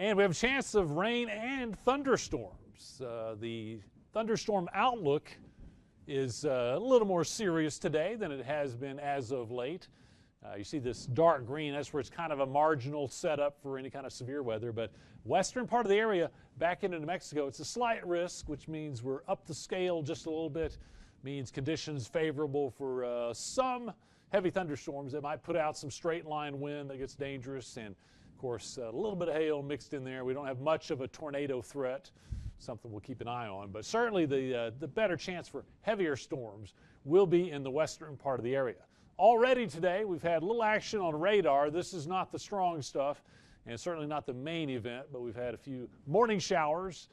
And we have a chance of rain and thunderstorms. The thunderstorm outlook is a little more serious today than it has been as of late. You see this dark green, that's where it's kind of a marginal setup for any kind of severe weather. But western part of the area back into New Mexico, it's a slight risk, which means we're up the scale just a little bit. Means conditions favorable for some heavy thunderstorms that might put out some straight line wind that gets dangerous, and of course a little bit of hail mixed in there. We don't have much of a tornado threat, something we'll keep an eye on, but certainly the better chance for heavier storms will be in the western part of the area. Already today we've had a little action on radar. This is not the strong stuff and certainly not the main event, but we've had a few morning showers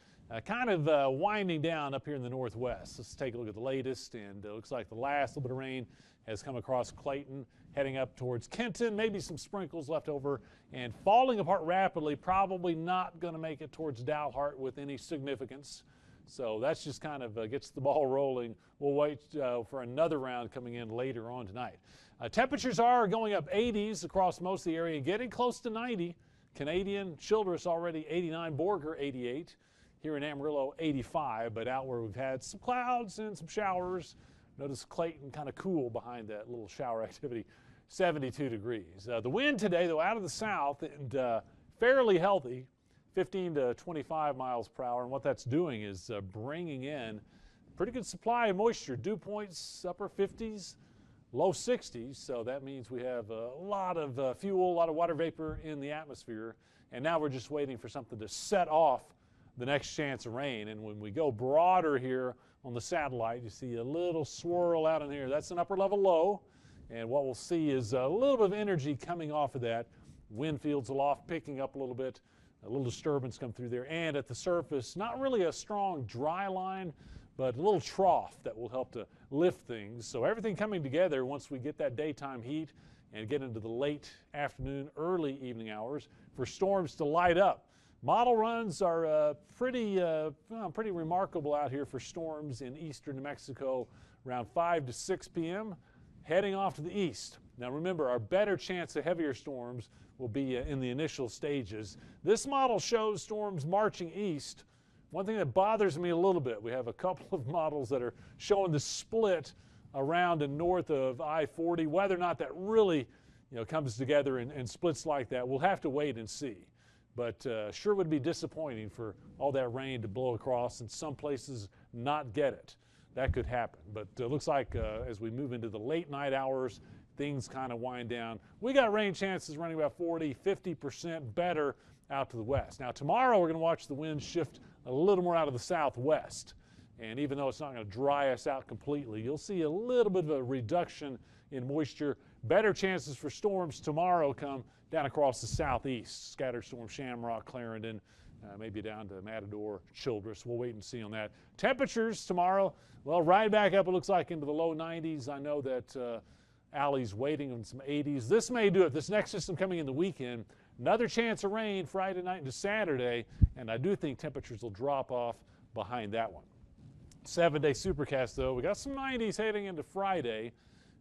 kind of winding down up here in the northwest. Let's take a look at the latest, and it looks like the last little bit of rain has come across Clayton, heading up towards Kenton, maybe some sprinkles left over, and falling apart rapidly, probably not going to make it towards Dalhart with any significance. So that's just kind of gets the ball rolling. We'll wait for another round coming in later on tonight. Temperatures are going up 80s across most of the area, getting close to 90. Canadian, Childress already 89, Borger 88. Here in Amarillo, 85, but out where we've had some clouds and some showers. Notice Clayton kind of cool behind that little shower activity, 72 degrees. The wind today, though, out of the south and fairly healthy, 15 to 25 miles per hour. And what that's doing is bringing in pretty good supply of moisture. Dew points upper 50s, low 60s. So that means we have a lot of fuel, a lot of water vapor in the atmosphere. And now we're just waiting for something to set off the next chance of rain. And when we go broader here on the satellite, you see a little swirl out in here. That's an upper level low. And what we'll see is a little bit of energy coming off of that. Wind fields aloft picking up a little bit, a little disturbance come through there. And at the surface, not really a strong dry line, but a little trough that will help to lift things. So everything coming together once we get that daytime heat and get into the late afternoon, early evening hours for storms to light up. Model runs are pretty remarkable out here for storms in eastern New Mexico around 5 to 6 p.m. heading off to the east. Now remember, our better chance of heavier storms will be in the initial stages. This model shows storms marching east. One thing that bothers me a little bit, we have a couple of models that are showing the split around and north of I-40. Whether or not that really comes together and splits like that, we'll have to wait and see. But sure would be disappointing for all that rain to blow across and some places not get it. That could happen. But it looks like as we move into the late night hours, things kind of wind down. We got rain chances running about 40, 50% better out to the west. Now tomorrow we're going to watch the wind shift a little more out of the southwest. And even though it's not going to dry us out completely, you'll see a little bit of a reduction in moisture. Better chances for storms tomorrow come down across the southeast. Scattered storm Shamrock, Clarendon, maybe down to Matador, Childress. We'll wait and see on that. Temperatures tomorrow, well, right back up, it looks like, into the low 90s. I know that Allie's waiting on some 80s. This may do it. This next system coming in the weekend, another chance of rain Friday night into Saturday, and I do think temperatures will drop off behind that one. 7-day supercast, though. We got some 90s heading into Friday.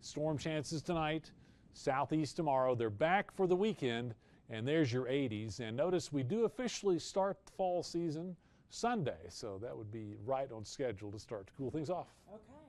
Storm chances tonight, southeast tomorrow. They're back for the weekend, and there's your 80s. And notice we do officially start the fall season Sunday, so that would be right on schedule to start to cool things off. Okay.